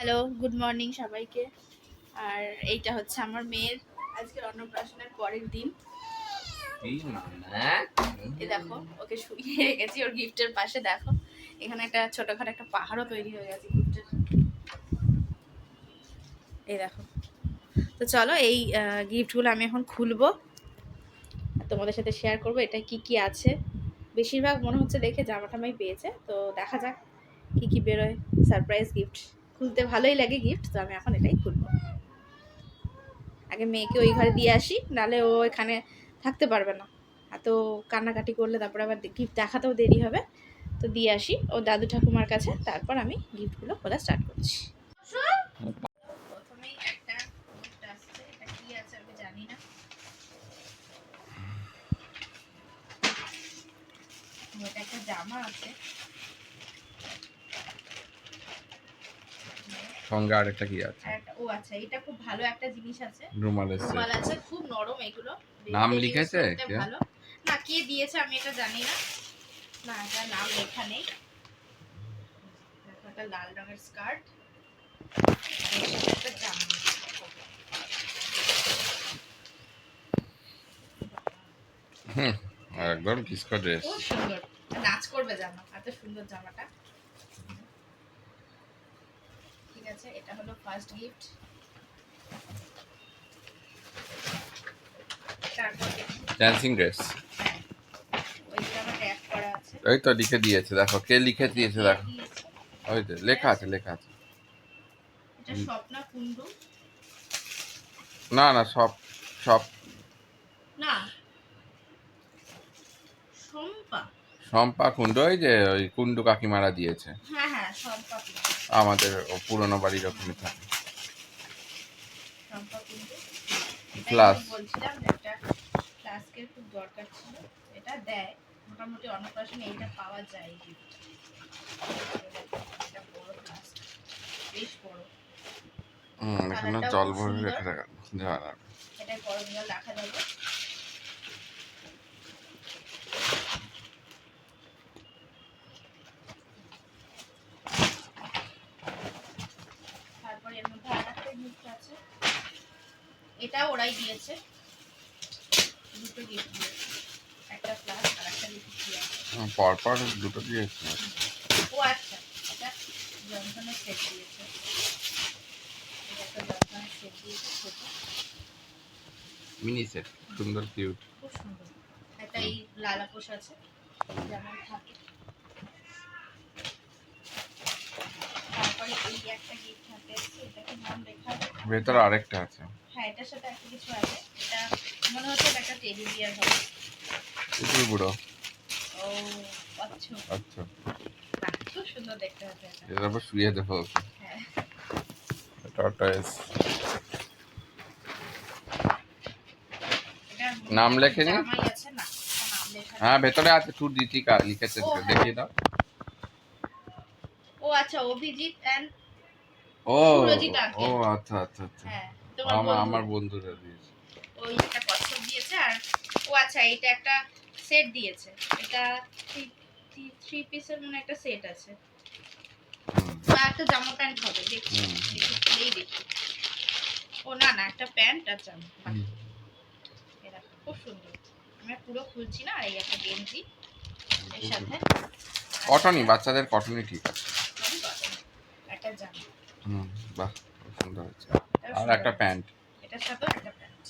Hello, good morning সবাইকে। আর এইটা হচ্ছে আমার মেয়ের আজকের অন্নপ্রাশনের পরের দিন। এই দেখো, ওকে শুইয়ে রেখেছি ওর গিফটের পাশে। দেখো এখানে একটা ছোটখাটো একটা পাহাড়ও তৈরি হয়ে গেছে গিফটের। এই দেখো। তো চলো এই গিফটগুলো আমি এখন খুলবো, তোমাদের সাথে শেয়ার করবো এটা কি কি আছে। বেশিরভাগ মনে হচ্ছে দেখে জামা টামাই পেয়েছে, তো দেখা যাক কি কি বেরোয়। সারপ্রাইজ গিফট খুলতে ভালোই লাগে গিফট, তো আমি এখন এটাই খুলবো। আগে মেয়েকে ওই ঘরে দিয়ে আসি, নাহলে ও এখানে থাকতে পারবে না। এত কান্নাকাটি করলে তারপর আবার গিফট দেখাতেও দেরি হবে। তো দিয়ে আসি ও দাদু ঠাকুমার কাছে, তারপর আমি গিফটগুলো খোলা স্টার্ট করছি। প্রথমেই একটা গিফট আসছে, এটা কি আছে আমি জানি না। এটা একটা জামা আছে, সঙ্গে আরেকটা কি আছে? ও আচ্ছা, এটা খুব ভালো একটা জিনিস আছে। রুমাল আছে, খুব নরম এগুলো। নাম লিখেছে ভালো না, কে দিয়েছে আমি এটা জানি না। না, এটা নাম লেখা নেই। একটা লাল রঙের স্কার্ট, একটা জামা। একদম ডিস্কো ড্রেস। খুব সুন্দর, নাচ করবে জামা, এত সুন্দর জামাটা। ঠিক আছে, এটা হলো ফার্স্ট গিফট। তারপর ড্যান্সিং ড্রেস। ওই জামা ট্যাগ করা আছে। ওই তো লিখে দিয়েছে, দেখো কে লিখে দিয়েছে, দেখো ওই তো লেখা আছে, লেখা আছে। এটা স্বপ্না কুন্ডু। না না, সব সব না, শম্পা। শম্পা কুণ্ডু, ওই যে ওই কুণ্ডু কাকিমারা দিয়েছে। হ্যাঁ হ্যাঁ, শম্পা কুন্ডু। আমাদের পুরনো বাড়ির ওখানে থাকে। শম্পা কুন্ডু। ক্লাস বলছিলাম যে একটা ফ্লাস্কের খুব দরকার ছিল, এটা দেয় মোটামুটি অন্নপ্রাশনে, এইটা পাওয়া যায় গিফট। এটা বড় ফ্লাস্ক, বেশ বড়। এখানে জল ভরে রেখে রাখা যাবে, এটা গরম জল রাখা যাবে। তারপর এর মধ্যে আরেকটা গিফট আছে, এটা ওরাই দিয়েছে। দুটো গিফট দিয়েছে, একটা ফ্লাস্ক আর একটা লিকুইড দিয়েছে। পরপর দুটো দিয়েছে। ও আচ্ছা, এটা জনসনের সেট দিয়েছে। এটা একটা জনসনের সেট দিয়েছে, ছোট মিনি সেট, সুন্দর কিউট, খুব সুন্দর। একটা এই লাল আপোষ আছে, যেমন থাকে। তারপরে এই একটা গিফট হাতে আছে, এটাকে নাম লেখা আছে। ভেতরে আরেকটা আছে। হ্যাঁ, এটার সাথে একটা কিছু আছে। এটা মনে হচ্ছে এটা একটা টেডি বিয়ার হবে। পুতুল বুড়ো। ও আচ্ছা আচ্ছা, খুব সুন্দর দেখতে হচ্ছে এটা। এর উপর শুয়ে দেবো ওকে। হ্যাঁ, টর্টয়েস। এটা নাম লেখেনি? জামাই আছে না, নাম লেখা। হ্যাঁ ভেতরে আছে, টু দিতিকা লিখেছে, দেখিয়ে দাও। ও আচ্ছা, অভিজিৎ এন্ড ও সুরজিৎ ও আঙ্কেল। আচ্ছা আচ্ছা আচ্ছা, হ্যাঁ, আমার বন্ধুরা দিয়েছে। ওই একটা কচ্ছপ দিয়েছে। আর ও আচ্ছা, এটা একটা সেট দিয়েছে। এটা থ্রি পিসের মনে একটা সেট আছে, বা একটা জামা প্যান্ট হবে। দেখি দেখি। ও না না, একটা প্যান্ট আর জামা। এটা খুব সুন্দর। আমি পুরো খুলছি না। আর এই একটা গেঞ্জি এর সাথে, কটনই, বাচ্চাদের কটনই ঠিক আছে। একটা জামা। বাহ, খুব সুন্দর হচ্ছে। আর একটা প্যান্ট, এটার সাথেও একটা প্যান্ট,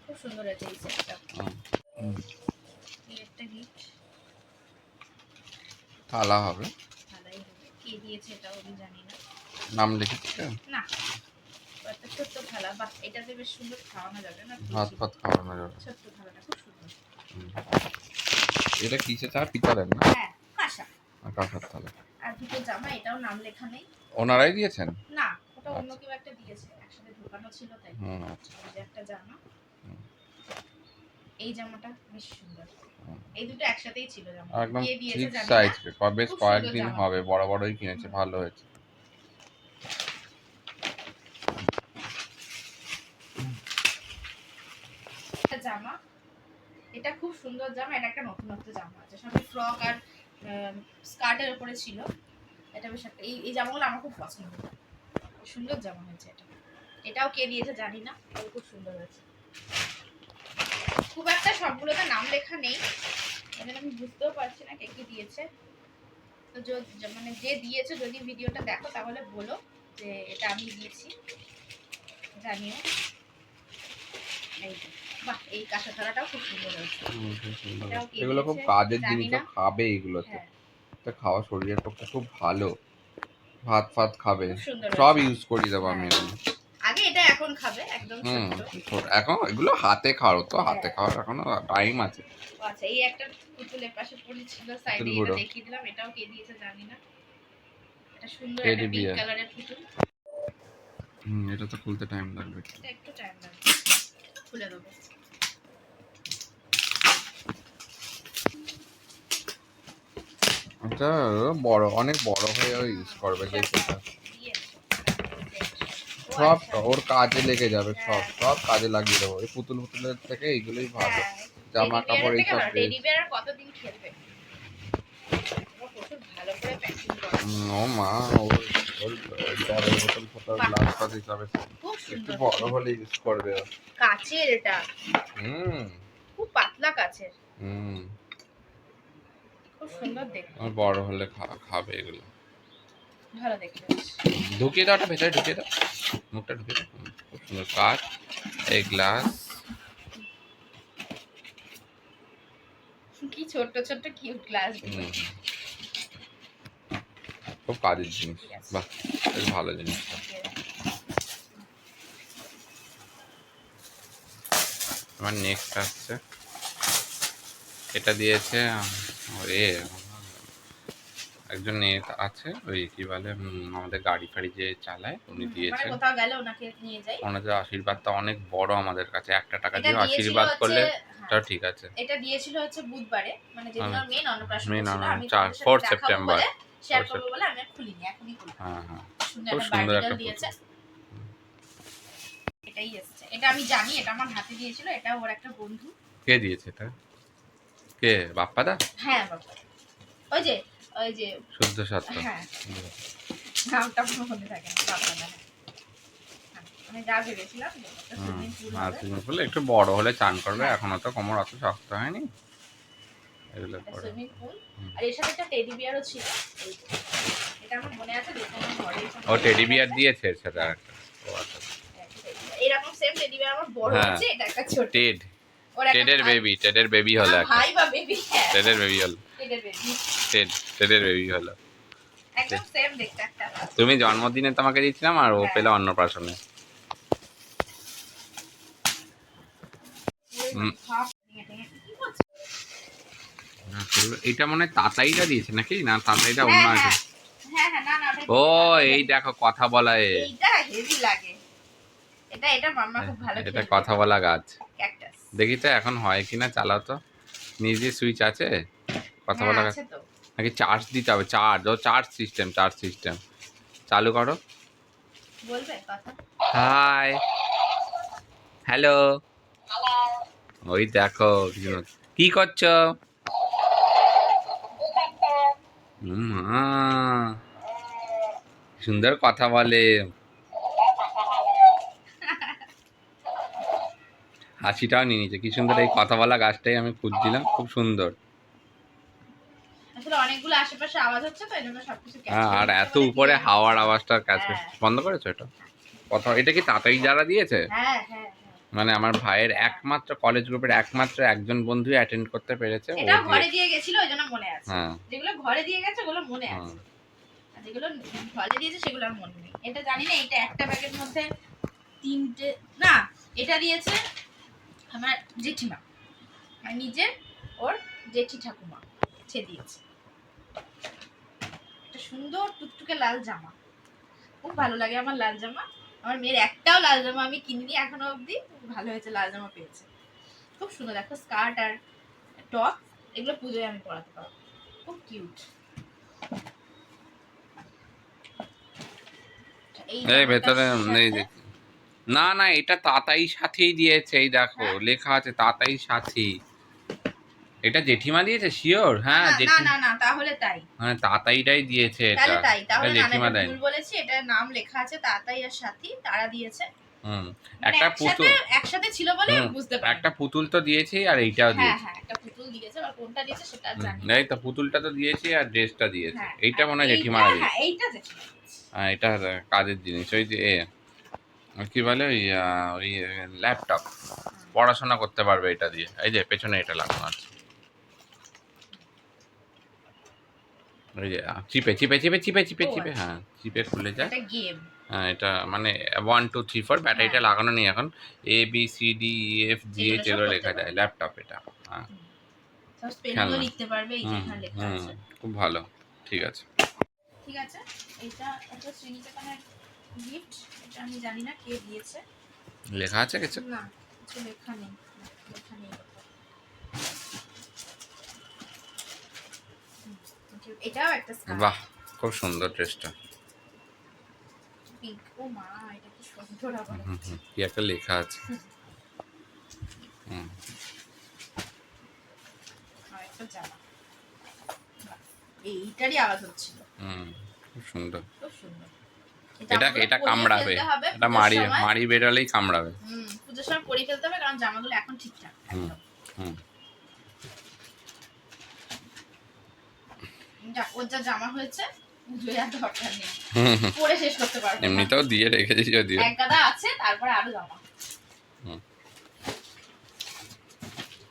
খুব সুন্দর হয়েছে এই সেটটা। এই একটা গিফট, থালা হবে। ভালোই হবে। কে দিয়েছে এটাও আমি জানি না। নাম লিখেছে না, একটা ছোট্ট থালা। বাহ, এটাতে বেশ সুন্দর খাওয়ানো যাবে না? ভাত ফাত খাওয়ানো যাবে। ছোট্ট থালাটা খুব সুন্দর। এটা কিসে থালা? পিতলের না? হ্যাঁ, কাঁসা। কাঁসার থালা। আর দুটো জামা, এটাও নাম লেখা নেই। ওনারাই দিয়েছেন? না, ওটা অন্য কেউ একটা দিয়েছে, একসাথে ঢোকানো ছিল তাই। আচ্ছা। এই একটা জামা, এই জামাটা বেশ সুন্দর। এই দুটো একসাথেই ছিল জামা। একদম কে দিয়েছে ঠিক জানি সাইজ, না। বেশ কয়েকদিন হবে, বড় বড়ই কিনেছে, ভালো হয়েছে। একটা জামা, এটা খুব সুন্দর জামা। এটা একটা নতুনত্ব জামা আছে, সামনে ফ্রক আর স্কার্টের উপরে ছিল। এটা বেশ একটা, এই জামাগুলো আমার খুব পছন্দ। সুন্দর জামা হয়েছে এটা। এটাও কে দিয়েছে জানি না, তবে খুব সুন্দর হয়েছে। খুব একটা সবগুলোতে নাম লেখা নেই, এখানে আমি বুঝতেও পারছি না কে কি দিয়েছে। তো মানে যে দিয়েছে যদি ভিডিওটা দেখো তাহলে বলো যে এটা আমি দিয়েছি, জানিও। এই যে, বাহ, এই কাঁচা থালাটাও খুব সুন্দর হয়েছে। এটাও কে এগুলো খুব দিয়েছে কাজের জানি জিনিস, না। খাবে এগুলোতে। হ্যাঁ, এটা খাওয়া শরীরের পক্ষে খুব ভালো, ভাত ফাত খাবে, খুব সুন্দর সব হয়েছে। ইউজ করি দেবো আমি হ্যাঁ, এগুলো। আগে এটা, এখন খাবে একদম ছোট্ট। এখন এগুলো হাতে খাওয়ার তো, হাতে হ্যাঁ। খাওয়ার এখনো টাইম আছে। আচ্ছা, এই একটা পুতুলের পাশে পড়েছিল সাইডে, পুতুল এটা বুড়ো দেখিয়ে দিলাম। এটাও কে দিয়েছে জানি না। এটা সুন্দর টেডি একটা পিঙ্ক বিয়ার। কালারের পুতুল। এটা তো খুলতে টাইম লাগবে। এটা একটু টাইম লাগবে, খুলে দেবো। এটা বড়, অনেক বড় হয়ে ইউজ করবে দেখে। সব ওর কাজে লেগে যাবে, সব সব কাজে লাগিয়ে দেবো। এই পুতুল পুতুলের থেকে এইগুলোই ভালো, জামা কাপড় এইসব টেডি বিয়ার আর কতদিন খেলবে? প্রচুর ভালো করে প্যাকিং করা। ও মা, ওর ওর জলের বোতল ফোতল গ্লাস ফাস হিসাবে খুব একটু সুন্দর। বড় হলে ইউজ করবে ও। কাচের এটা, হুম খুব পাতলা কাচের, হুম খুব সুন্দর দেখতে, ওর বড় হলে খাবে এগুলো। ভালো দেখতে। ঢুকিয়ে দাও, ওটা ভেতরে ঢুকিয়ে দাও, মুখটা ঢুকিয়ে দাও। খুব সুন্দর কাচ, এই গ্লাস। কি ছোট্ট ছোট্ট কিউট গ্লাস। খুব কাজের জিনিস, বাহ, বেশ ভালো জিনিসটা। আমার নেক্সট আসছে, এটা দিয়েছে ওরে, একজন আছে ওই কি বলে আমাদের গাড়ি ফাড়ি যে চালায়, উনি দিয়েছেন। কোথাও গেলে ওনাকে নিয়ে যাই। ওনাদের আশীর্বাদটা অনেক বড় আমাদের কাছে, একটা টাকা দিয়ে আশীর্বাদ করলে তাও ঠিক আছে। এটা দিয়েছিল হচ্ছে বুধবারে, মানে যেদিন ওর মেন অন্নপ্রাশন ছিল। আমি 4 সেপ্টেম্বর শেয়ার করব বলে আমি খুলিনি, এখনই খুলবো। হ্যাঁ হ্যাঁ, খুব সুন্দর একটা দিয়েছে। এটাই এসেছে, এটা আমি জানি, এটা আমার হাতে দিয়েছিল। এটা ওর একটা বন্ধু। কে দিয়েছে এটা? কে, বাপ্পাদা? হ্যাঁ বাবা, ওই যে শুদ্ধ সত্য। হ্যাঁ, নামটা মনে থাকে না, বাপ্পাদা। আমি যা ভেবেছিলাম একটা সুইমিং পুল হবে। সুইমিং পুল একটু বড় হলে চান করবে, এখনো তো কোমর অত শক্ত হয়নি। এগুলো করে সুইমিং পুল, আর এর সাথে একটা টেডি বিয়ারও ছিল। এটা আমার মনে আছে, দেখুন আমার ঘরে ও টেডি বিয়ার দিয়েছে এর সাথে আরেকটা। ও আচ্ছা, এরকম সেম টেডি বিয়ার আমার বড় আছে, এটা একটা ছোট। টেড, টেডের বেবি হলো একটা। ভাই বা বেবি, টেডের বেবি হলো, টেডের বেবি, টেডের বেবি হলো। একদম সেম দেখতে একটা। তুমি জন্মদিনে তোমাকে দিয়েছিলাম, আর ও পেলো অন্নপ্রাশনে। এটা মনে হয় তাতাইরা দিয়েছে নাকি? না, তাতাইরা অন্য আছে। হ্যাঁ হ্যাঁ, না না, ও এই দেখো কথা বলা, এইটা হেভি লাগে। এটা মাম্মা খুব ভালো খেলে। এটা কথা বলা গাছ। ক্যাকটাস। দেখি তো এখন হয় কিনা, চালাও তো। নিজে সুইচ আছে কথা বলা গাছ নাকি? চার্জ দিতে হবে, চার্জ সিস্টেম চালু করো। বলবে কথা? হাই, হ্যালো, ওই দেখো কি করছো? সুন্দর কথা বলে, হাসিটাও নিয়ে নিচ্ছে। কি সুন্দর এই কথা বলা গাছটাই আমি খুঁজছিলাম, খুব সুন্দর। আসলে অনেকগুলো আশেপাশে আওয়াজ হচ্ছে তো, এজন্য সবকিছু আর এত উপরে হাওয়ার আওয়াজটা বন্ধ করেছো এটা? কথা, এটা কি তাতাই যারা দিয়েছে? হ্যাঁ হ্যাঁ, মানে আমার ভাইয়ের একমাত্র কলেজ গ্রুপের একমাত্র একজন বন্ধু অ্যাটেন্ড করতে পেরেছে। এটা ঘরে দিয়ে গেছিল, ওই জন্য মনে আছে। হ্যাঁ, যেগুলো ঘরে দিয়ে গেছে ওগুলো মনে আছে, আর যেগুলো ঘরে দিয়েছে সেগুলো আর মনে নেই। এটা জানি না, এটা একটা ব্যাগের মধ্যে তিনটে, না এটা দিয়েছে আমার জেঠিমা, মানে নিজের ওর জেঠি ঠাকুমা সে দিয়েছে। একটা সুন্দর টুকটুকে লাল জামা, খুব ভালো লাগে আমার লাল জামা। আমার মেয়ের একটাও লাল জামা আমি কিনিনি এখনো অবধি, ভালো হয়েছে লাল জামা পেয়েছে। খুব সুন্দর, দেখো স্কার্ট আর টপ, এগুলো পুজোয় আমি পরাতে পারবো, খুব কিউট। এই ভেতরে নেই দেখি। না না, এটা তাতাই সাথেই দিয়েছে, এই দেখো লেখা আছে তাতাই সাথী। এটা জেঠিমা দিয়েছে শিওর? হ্যাঁ না না জেঠি না না, তাহলে তাই, হ্যাঁ তাতাইটাই দিয়েছে এটা। তাহলে তাই, এটা তাহলে না না, জেঠিমা এটা দেয়নি। ভুল বলেছি, এটা নাম লেখা আছে তাতাই আর সাথী, তারা দিয়েছে। হুম। মানে একটা একসাথে পুতুল। একসাথে ছিল বলে হুম। বুঝতে পারি। একটা পুতুল তো দিয়েছি আর এইটাও হ্যাঁ দিয়েছি। হ্যাঁ, একটা পুতুল দিয়েছে, আর কোনটা দিয়েছে সেটা আর হুম। জানি না। এই তো পুতুলটা তো দিয়েছি আর ড্রেসটা দিয়েছে, হ্যাঁ, এইটা আর মনে হয় এইটা, জেঠিমারা হ্যাঁ দিয়েছে। এইটা জেঠিমা দিয়েছে। এটা কাজের জিনিস, ওই যে কি বলে ওই ওই ল্যাপটপ, পড়াশোনা করতে পারবে এটা দিয়ে। এই যে পেছনে এটা লাগানো আছে, ওই যে চিপে চিপে চিপে চিপে চিপে ও চিপে, আচ্ছা, হ্যাঁ চিপে খুলে যায়। এটা গেম। হ্যাঁ এটা মানে 1 2 3 4, ব্যাটারিটা হ্যাঁ, লাগানো নেই এখন। ABCDEFGH এগুলো সব এগুলো করতে লেখা যায়, পারবে। ল্যাপটপ এটা। হ্যাঁ সব স্পেলিংও খেলনা। লিখতে পারবে, এই যে হুম এখানে লেখা হুম, আছে। খুব ভালো। ঠিক আছে। ঠিক আছে, এটা একটা শ্রীনিকেতনের গিফট, এটা আমি জানি না কে দিয়েছে। লেখা আছে কিছু? না, কিছু লেখা নেই, না, লেখা নেই কোথাও। এটাও একটা স্কার্ফ, বাহ, খুব সুন্দর ড্রেসটা। পিঙ্ক। ও মা, এটা কি সুন্দর আবার। হুম হুম, কি একটা লেখা আছে। হুম। আর একটা জামা, বাহ, এইটারই আওয়াজ হচ্ছিল। হুম, খুব সুন্দর। খুব সুন্দর। এই এটা জামাগুলো এটা পরিয়ে কামড়াবে, ফেলতে হবে এটা পুজোর মারি সময়। মারি বেরোলেই কামড়াবে। পুজোর সময় পরিয়ে ফেলতে হবে, কারণ জামাগুলো এখন ঠিকঠাক হুম একদম। হুম। যা, ওর যা জামা হয়েছে পুজোয় আর দরকার নেই, হুম হুম। পরে শেষ করতে পারবো না। এমনিতেও দিয়ে রেখেছি যদিও। এক গাদা আছে, তারপরে আরো জামা। হুম।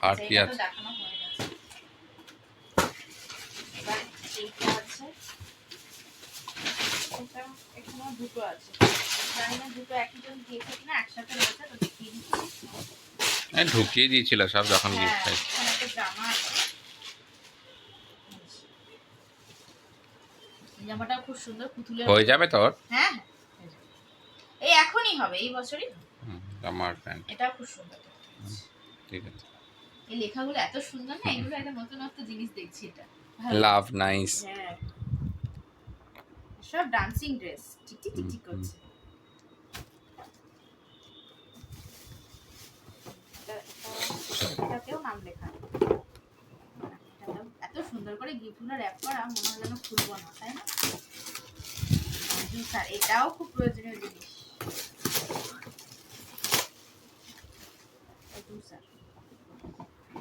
আর কি এইটা তো আছে? দেখানো হয়ে গেছে। এবার এইটা আছে, এটা এখানে দুটো আছে, জানি না দুটো একই জন দিয়েছে কিনা, একসাথে রয়েছে তো দেখিয়ে দিচ্ছি। এই ঢুকিয়ে দিয়েছিল সব যখন হ্যাঁ, গিফট চাই। এখানে একটা জামা আছে, এই জামাটাও খুব সুন্দর, পুতুলের হয়ে মতো। যাবে তোর? হ্যাঁ হ্যাঁ, হয়ে যাবে। এই এখনই হবে, এই বছরই হবে। হুম, জামার প্যান্ট। এটাও খুব সুন্দর। ঠিক আছে। এই লেখাগুলো এত সুন্দর না, এগুলো একটা নতুনত্ব জিনিস দেখছি, এটা ভালো। লাভ নাইস। হ্যাঁ, সব dancing dress, tick tick tick করছে। এটাতেও নাম লেখা, এটাতেও এত সুন্দর করে গিফটগুলো র্যাপ করা, মনে হয় যেন খুলবো না, তাই না? স্যার, এটাও খুব প্রয়োজনীয় জিনিস। স্যার,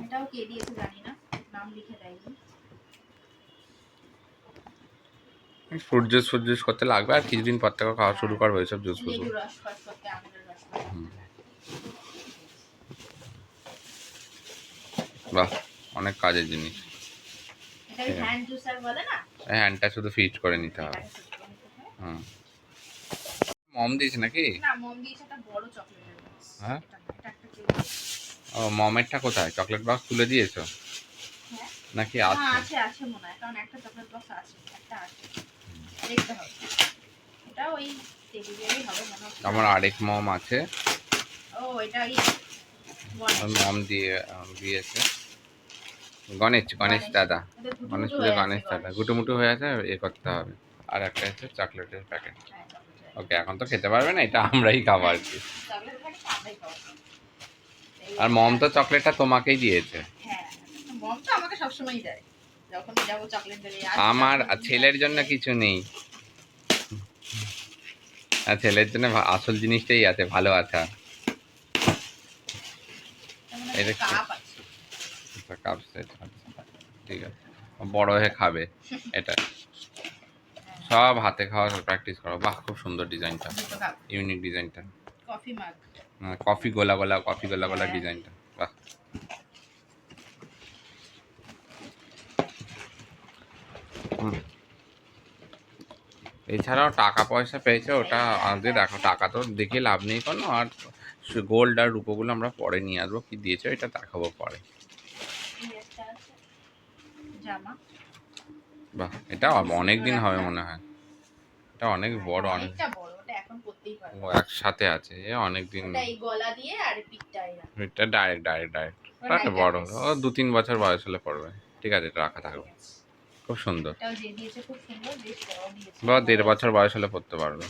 এটাও কে দিয়েছে জানি না, নাম লিখে দেয়নি। ফ্রুট জুস করতে লাগবে, আর কিছুদিন পর থেকে খাওয়া শুরু করবো এইসব জুস ফুস। লেবু রস ফস করতে, আমের রস করতে। বাহ, অনেক কাজের জিনিস। এটাকে হ্যান্ড জুসার বলে না, হ্যান্ডটা শুধু ফিট করে নিতে হবে। এটাকে সুট করে নিতে হয়। হুম। মম দিয়েছে নাকি? না, মম দিয়েছে একটা বড় চকলেটের বক্স। হ্যাঁ? এটা না, এটা একটা কেউ দিয়েছে। ও মমেরটা কোথায়? চকলেট বক্স তুলে দিয়েছো হ্যাঁ, নাকি না আছে? আছে, আছে মনে হয়, কারণ একটা চকলেট বক্স আছে, একটা আছে, দেখতে হবে। এটা ওই টেবিলেরই হবে মনে হচ্ছে। আমার আরেক মম আছে, ও, এটা এই মম দিয়েছে গণেশ দাদা। এটা গণেশ দুটো পুজো হয়ে আছে, গণেশ দাদা গুটুমুটু হয়ে আছে, এ করতে হবে। আর একটা আছে চকলেটের প্যাকেট। হ্যাঁ, চকলেট। ওকে, এখন তো খেতে পারবে না, এটা আমরাই খাবো আর কি। চকলেট থাকে তো আমরাই খাবো। আর মম তো চকলেটটা তোমাকেই দিয়েছে। হ্যাঁ, মম তো আমাকে সবসময়ই দেয়, যখন যাবো চকলেট দেবে। আমার ছেলের জন্য কিছু নেই, আর ছেলের জন্য আসল জিনিসটাই আছে, ভালো আছে। এটা কি? কাপ আছে। আচ্ছা, কাপ সেট। আচ্ছা ঠিক আছে, বড় হয়ে খাবে এটা। সব হাতে খাওয়া প্র্যাকটিস করো। বাহ, খুব সুন্দর ডিজাইনটা, দুটো কাপ, ইউনিক ডিজাইনটা। কফি মাগ। কফি গোলা ডিজাইনটা, বাহ। হুম। এছাড়াও টাকা পয়সা পেয়েছে, ওটা আগে দেখো, টাকা তো দেখে লাভ নেই কোনো। আর গোল্ড আর রূপোগুলো আমরা পরে নিয়ে আসবো, কি দিয়েছো এটা দেখাবো পরে। জামা, বাহ, এটা অনেক দিন হবে মনে হয়, এটা অনেক বড়, অনেক। অনেকটা বড়, ওটা এখন পরতেই ও পারবো। একসাথে আছে, এ অনেক দিন। ওটা এই গলা দিয়ে আর পিঠটা এরকম। এটা ডাইরেক্ট ওটা একটা নাইকা বড়, ড্রেস। ও 2 3 বছর বয়স হলে পড়বে। ঠিক আছে, এটা রাখা থাকবে। খুব সুন্দর। এটাও যে দিয়েছে খুব সুন্দর, বেশ বড় দিয়েছে। বা 1.5 বছর বয়স হলে পড়তে পারবে।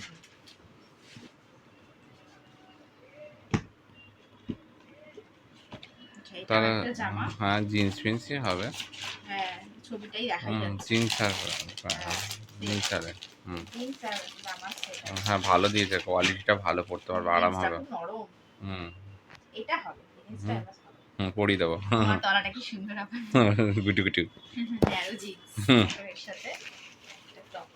এটা তাহলে একটা জামা। হ্যাঁ জিন্স ফিন্সই হবে। হ্যাঁ, ছবিটাই দেখাই যাচ্ছে। জিন্স আর হ্যাঁ, জিন্স আর জিন্স আর জামা সেট আছে। হ্যাঁ ভালো দিয়েছে, কোয়ালিটিটা ভালো, পড়তে পারবে, আরাম জিন্সটা হবে। খুব নরম। হুম এটা হবে, জিন্সটা হুম এবার হবে। পরিয়ে দেবো। আমার তলাটা কি সুন্দর আপনার। গুটু গুটু। ন্যারো জিন্স হুম এর সাথে একটা টপ।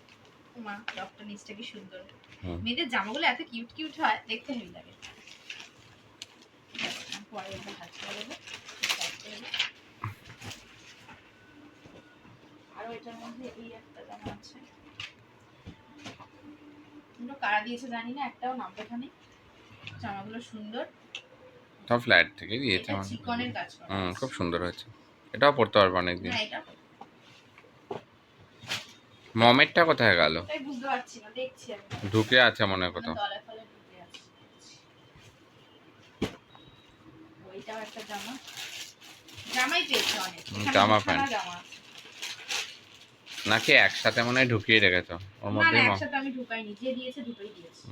মা টপটা নিচটা কি সুন্দর। হুম মেয়েদের জামাগুলো এত কিউট কিউট হয়, দেখতে হেভি লাগে। পরে একটা ভাঁজ করে দেবো। আরো এটার মধ্যে এই একটা জামা আছে। এগুলো কারা দিয়েছে জানি না, একটাও নাম লেখা নেই। জামাগুলো সুন্দর। সব ফ্ল্যাট থেকে দিয়েছে এটা আমার। চিকনের কাজ করা আছে। খুব সুন্দর হয়েছে, এটাও পড়তে পারবে অনেকদিন। হ্যাঁ, এটা মমেরটা কোথায় গেল? ওটাই বুঝতে পারছি না, দেখছি আমি। ঢুকে আছে মনে হয় কোথাও। তলায় ফলে ঢুকে আছে। ওইটাও একটা জামা। জামাই পেয়েছে অনেক। এখানে জামা দুখানা প্যান্ট জামা আছে। নাকি একসাথে মনে হয় ঢুকিয়ে রেখেছো ওর না মধ্যে? না, একসাথে আমি ঢুকাইনি, যে দিয়েছে দুটোই দিয়েছে।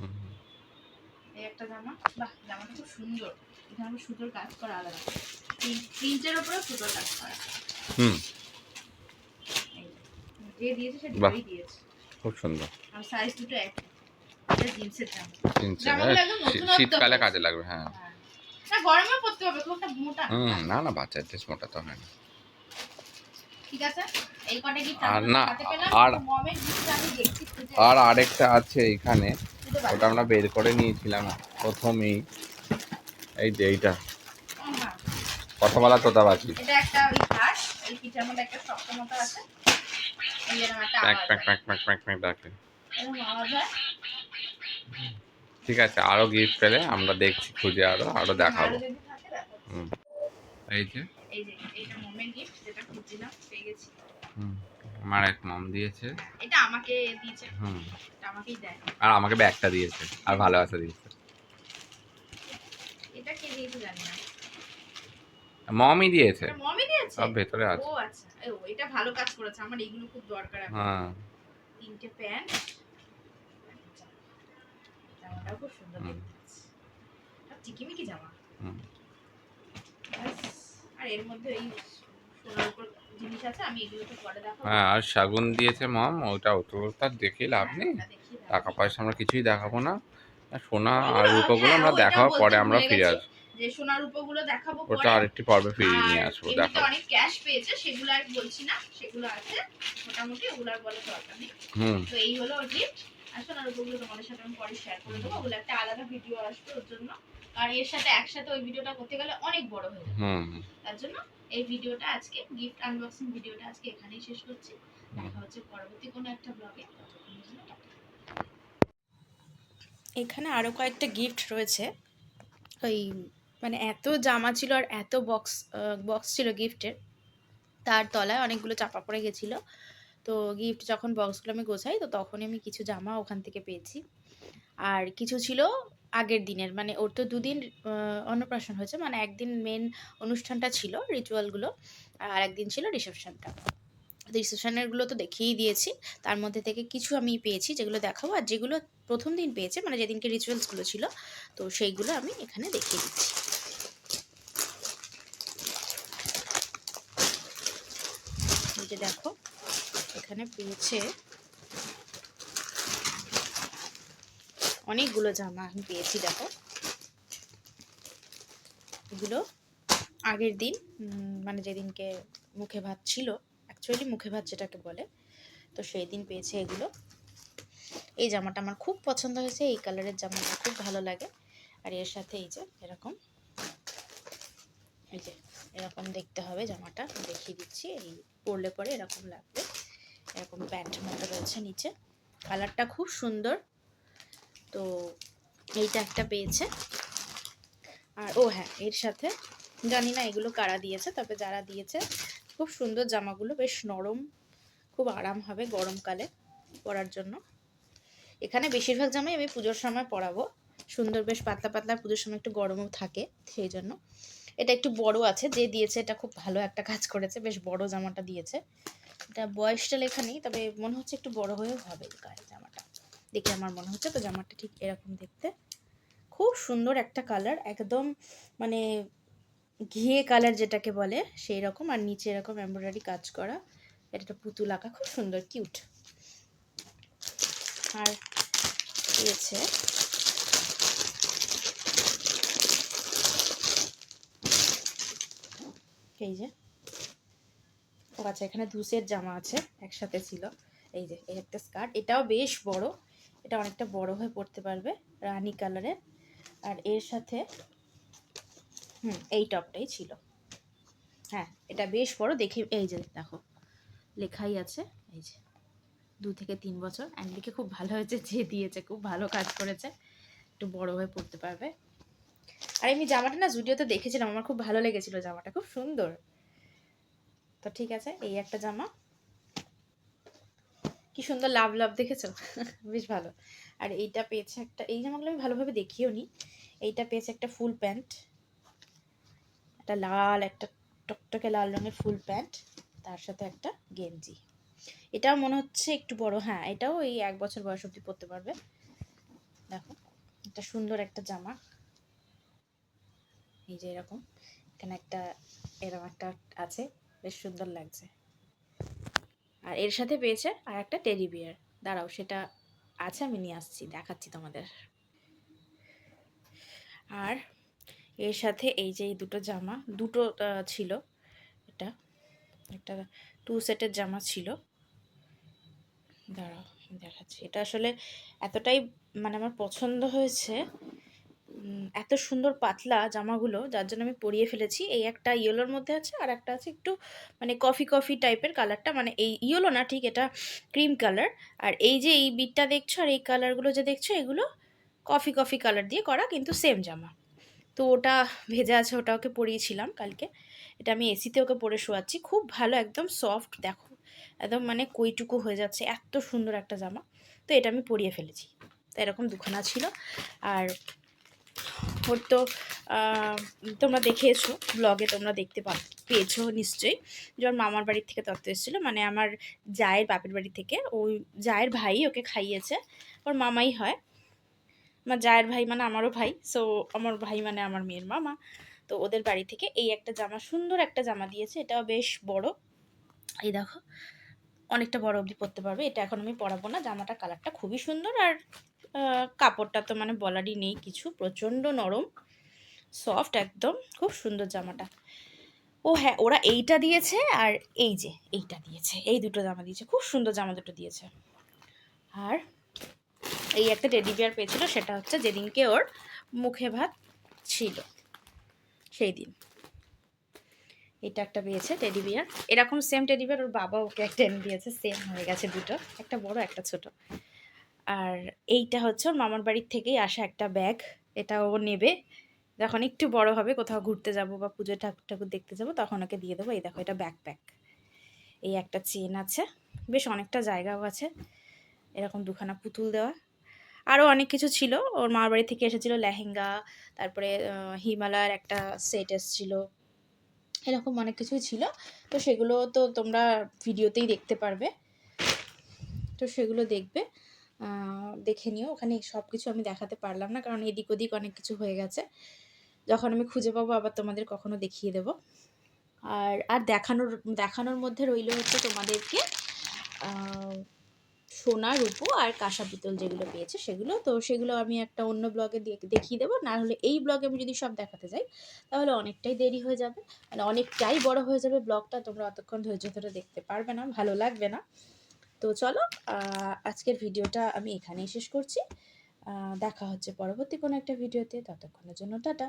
এই একটা জামা, বাহ জামাটা খুব সুন্দর। এখানে আবার সুতোর কাজ করা আলাদা, প্রিন্টের উপরে সুতোর কাজ করা। হুম এই যে দিয়েছে সে বাহ দুটোই দিয়েছে। খুব সুন্দর। আর সাইজ দুটো একই। এটা জিন্সের জামা। জিন্স জামাগুলো একদম নতুনত্ব শীতকালে হয়েছে। কাজে লাগবে। হ্যাঁ হ্যাঁ। না গরমে পরতে হবে, খুব একটা মোটা না। না না বাচ্চার ড্রেস মোটা তো হয় না। ঠিক আছে, এই কটা গিফট আর আমরা না হাতে পেলাম। আর মমের গিফট আমি দেখছি খুঁজে। আর আরেকটা আছে এখানে, খুঁজে ওটা আমরা পাচ্ছি না। বের করে নিয়েছিলাম প্রথমেই। এই যে এইটা হ্যাঁ, কথা বলা তোতা পাখি। এটা একটা ওই হাঁস, এই পিঠের মধ্যে একটা শক্ত মতো আছে। এই এরকম একটা প্যাক আওয়াজ প্যাক হয়। প্যাক প্যাক প্যাক প্যাক ডাকে। এরকম আওয়াজ হয়। ঠিক আছে, আরো গিফট পেলে আমরা দেখছি, খুঁজে আরো আরো আরো দেখাবো। যদি থাকে দেখাচ্ছি। হুম এই যে এই যে এইটা মমের গিফট, যেটা খুঁজছিলাম পেয়ে গেছি। হুম আমার এক মম দিয়েছে। এটা আমাকে দিয়েছে। হুম এটা আমাকেই দেয়। আর আমাকে ব্যাগটা দিয়েছে আর ভালোবাসা দিয়েছে। এটা কে দিয়েছে জানি না। মমই দিয়েছে, এটা মমই দিয়েছে। সব ভেতরে ও আছে। আচ্ছা, ও এটা ভালো কাজ করেছে, আমার এইগুলো খুব দরকার এখন। হ্যাঁ তিনটে প্যান্ট। জামাটাও খুব সুন্দর হুম দেখতে। আর চিকিমিকি জামা। হুম ব্যাস। আর এর মধ্যে এই সোনার উপর জিনিস আছে, আমি এগুলো তো পরে দেখাবো। হ্যাঁ আর শাগুন দিয়েছে মম, ওটা তো তার দেখে লাভ নেই। ওটা দেখিয়ে দাও। টাকা পয়সা আমরা কিছুই দেখাবো না, আর সোনা আর ওইগুলো, রূপোগুলো হ্যাঁ, আমরা ওইটা দেখাবো বলতে পরে, আমরা ভুলে ফিরে গেছি আসবো। যে সোনার উপগুলো দেখাবো ওটা পরে। আরেকটি পর্বে ফিরিয়ে আর নিয়ে আসবো, এমনিতে দেখাবো। অনেক ক্যাশ পেয়েছে, সেগুলো আর বলছি না, সেগুলো আছে মোটামুটি, ওগুলো আর বলার দরকার নেই। হুম তো এই হলো ওর গিফট। আর সোনার উপগুলো তোমাদের সাথে আমি পরে শেয়ার করে দেবো, ওগুলো একটা আলাদা ভিডিও আসবে ওর জন্য। আর এর সাথে একসাথে ওই ভিডিওটা করতে গেলে অনেক বড় হয়ে যাবে। হুম তার জন্য এই ভিডিওটা আজকে, গিফট আনবক্সিং ভিডিওটা আজকে এখানেই শেষ করছি। দেখা হচ্ছে পরবর্তী কোনো একটা ব্লগে। ততক্ষণের জন্য টাটা। এখানে আরো কয়েকটা গিফট রয়েছে। ওই মানে এত জামা ছিল আর এত বক্স বক্স ছিল গিফটের, তার তলায় অনেকগুলো চাপা পড়ে গেছিলো। তো গিফট যখন বক্সগুলো আমি গোছাই, তো তখনই আমি কিছু জামা ওখান থেকে পেয়েছি। আর কিছু ছিল আগের দিনের, মানে ওর তো দুদিন অন্নপ্রাশন হয়েছে, মানে একদিন মেন অনুষ্ঠানটা ছিল রিচুয়ালগুলো, আর একদিন ছিল রিসেপশনটা। রিসেপশনেরগুলো তো দেখিয়েই দিয়েছি, তার মধ্যে থেকে কিছু আমি পেয়েছি যেগুলো দেখাবো, আর যেগুলো প্রথম দিন পেয়েছে মানে যেদিনকে রিচুয়ালসগুলো ছিল, তো সেইগুলো আমি এখানে দেখিয়ে দিচ্ছি। এই যে দেখো, এখানে পেয়েছে অনেকগুলো জামা আমি পেয়েছি। দেখো এগুলো আগের দিন, মানে যেদিনকে মুখে ভাত ছিল, অ্যাকচুয়ালি মুখে ভাত যেটাকে বলে, তো সেই দিন পেয়েছে এগুলো। এই জামাটা আমার খুব পছন্দ হয়েছে, এই কালারের জামাটা খুব ভালো লাগে। আর এর সাথে এই যে এরকম, এই যে এরকম দেখতে হবে জামাটা, দেখিয়ে দিচ্ছি। এই পরলে পরে এরকম লাগবে, এরকম প্যান্ট মতো রয়েছে নিচে, কালারটা খুব সুন্দর। তো এইটা একটা পেয়েছে। আর ও হ্যাঁ, এর সাথে জানি না এগুলো কারা দিয়েছে, তবে যারা দিয়েছে খুব সুন্দর জামাগুলো, বেশ নরম, খুব আরাম হবে গরমকালে পরার জন্য। এখানে বেশিরভাগ জামাই আমি পুজোর সময় পরাবো, সুন্দর বেশ পাতলা পাতলা, পুজোর সময় একটু গরমও থাকে সেই জন্য। এটা একটু বড় আছে, যে দিয়েছে এটা খুব ভালো একটা কাজ করেছে, বেশ বড় জামাটা দিয়েছে। এটা বয়সটা লেখা নেই, তবে মনে হচ্ছে একটু বড় হয়েও হবে গায়ে জামাটা, দেখে আমার মনে হচ্ছে। তো জামাটা ঠিক এরকম দেখতে, খুব সুন্দর একটা কালার, একদম মানে ঘিয়ে কালার যেটাকে বলে সেই রকম, আর নিচে এরকম এমব্রয়ডারি কাজ করা। এটা একটা পুতুল আঁকা, খুব সুন্দর কিউট। আর পেয়েছে এই যে, ও আচ্ছা এখানে 2 সেট জামা আছে, একসাথে ছিল। এই যে এই একটা স্কার্ট, এটাও বেশ বড়, এটা অনেকটা বড় হয়ে পড়তে পারবে, রানী কালারের। আর এর সাথে এই টপটাই ছিল। হ্যাঁ এটা বেশ বড়, দেখি এই যে দেখো লেখাই আছে, এই যে 2 থেকে 3 বছর। অ্যান্ডিকে খুব ভালো হয়েছে, যে দিয়েছে খুব ভালো কাজ করেছে, একটু বড় হয়ে পড়তে পারবে। আর আমি জামাটা না জুডিওতে দেখেছিলাম, আমার খুব ভালো লেগেছিল, জামাটা খুব সুন্দর। তো ঠিক আছে, এই একটা জামা, কি সুন্দর লাভ লাভ, দেখেছো? বেশ ভালো। আর এইটা পেয়েছে একটা, এই জামাগুলো আমি ভালোভাবে দেখিও নি। এইটা পেয়েছে একটা ফুল প্যান্ট, একটা লাল, একটা টকটকে লাল রঙের ফুল প্যান্ট, তার সাথে একটা গেঞ্জি। এটাও মনে হচ্ছে একটু বড়, হ্যাঁ এটাও এই 1 বছর বয়স অব্দি পরতে পারবে। দেখো এটা সুন্দর একটা জামা, এই যে এরকম, এখানে একটা এরকম একটা আছে, বেশ সুন্দর লাগছে। আর এর সাথে পেয়েছে আর একটা টেডি বিয়ার, দাঁড়াও সেটা আছে, আমি নিয়ে আসছি, দেখাচ্ছি তোমাদের। আর এর সাথে এই যে এই দুটো জামা, দুটো ছিল, এটা একটা 2 সেটের জামা ছিল। দাঁড়াও দেখাচ্ছি, এটা আসলে এতটাই মানে আমার পছন্দ হয়েছে, এত সুন্দর পাতলা জামাগুলো, যার জন্য আমি পরিয়ে ফেলেছি। এই একটা ইয়েলোর মধ্যে আছে, আর একটা আছে একটু মানে কফি কফি টাইপের কালারটা, মানে এই ইয়েলো না ঠিক, এটা ক্রিম কালার। আর এই যে এই বিটটা দেখছো আর এই কালারগুলো যে দেখছো, এগুলো কফি কফি কালার দিয়ে করা, কিন্তু সেম জামা। তো ওটা ভেজা আছে, ওটা ওকে পরিয়েছিলাম কালকে। এটা আমি এসিতে ওকে পরে শোয়াচ্ছি, খুব ভালো, একদম সফট, দেখো একদম মানে কইটুকু হয়ে যাচ্ছে, এত সুন্দর একটা জামা। তো এটা আমি পরিয়ে ফেলেছি। তো এরকম দুখানা ছিল। আর ওর তো তোমরা দেখেছো ব্লগে, তোমরা দেখতে পেয়েছো নিশ্চয়ই, যে ওর মামার বাড়ির থেকে তত্ত্ব এসেছিলো, মানে আমার জায়ের বাপের বাড়ি থেকে, ওই জায়ের ভাই ওকে খাইয়েছে, ওর মামাই হয়, আমার জায়ের ভাই মানে আমারও ভাই, সো আমার ভাই মানে আমার মেয়ের মামা। তো ওদের বাড়ি থেকে এই একটা জামা, সুন্দর একটা জামা দিয়েছে, এটাও বেশ বড়, এই দেখো অনেকটা বড় অবধি পরতে পারবে। এটা এখন আমি পরাবো না, জামাটা কালারটা খুবই সুন্দর, আর কাপড়টা তো মানে বলারই নেই কিছু, প্রচণ্ড নরম সফট, একদম খুব সুন্দর জামাটা। ও হ্যাঁ, ওরা এইটা দিয়েছে আর এই যে এইটা দিয়েছে, এই দুটো জামা দিয়েছে, খুব সুন্দর জামা দুটো দিয়েছে। আর এই একটা টেডি বিয়ার পেয়েছিল, সেটা হচ্ছে যেদিনকে ওর মুখে ভাত ছিল সেই দিন। এটা একটা পেয়েছে টেডি বিয়ার, এরকম সেম টেডি বিয়ার ওর বাবা ওকে একটা এনে দিয়েছে, সেম হয়ে গেছে দুটো, একটা বড় একটা ছোট। আর এইটা হচ্ছে ওর মামার বাড়ির থেকেই আসা একটা ব্যাগ, এটা ও নেবে যখন একটু বড় হবে, কোথাও ঘুরতে যাব বা পুজো ঠাকুর ঠাকুর দেখতে যাব, তখন ওকে দিয়ে দেবো। এই দেখো এটা ব্যাকপ্যাক, এই একটা চেন আছে, বেশ অনেকটা জায়গাও আছে, এরকম দুখানা পুতুল দেওয়া, আরও অনেক কিছু ছিল। ওর মামার বাড়ি থেকে এসেছিল লেহেঙ্গা, তারপরে হিমালয়ের একটা সেট এসেছিল, এরকম অনেক কিছুই ছিল। তো সেগুলো তো তোমরা ভিডিওতেই দেখতে পারবে, তো সেগুলো দেখবে, দেখে নিও। ওখানে সব কিছু আমি দেখাতে পারলাম না, কারণ এদিক ওদিক অনেক কিছু হয়ে গেছে, যখন আমি খুঁজে পাবো আবার তোমাদের কখনো দেখিয়ে দেবো। আর আর দেখানোর মধ্যে রইল হচ্ছে তোমাদেরকে সোনা রূপো আর কাঁসা পিতল যেগুলো পেয়েছে সেগুলো, তো সেগুলো আমি একটা অন্য ব্লগে দেখিয়ে দেবো। না হলে এই ব্লগে আমি যদি সব দেখাতে যাই তাহলে অনেকটাই দেরি হয়ে যাবে, মানে অনেকটাই বড় হয়ে যাবে ব্লগটা, তোমরা অতক্ষণ ধৈর্য ধরে দেখতে পারবে না, ভালো লাগবে না। তো চলো আজকের ভিডিওটা আমি এখানেই শেষ করছি, দেখা হচ্ছে পরবর্তী কোনো একটা ভিডিওতে, ততক্ষণের জন্য টাটা।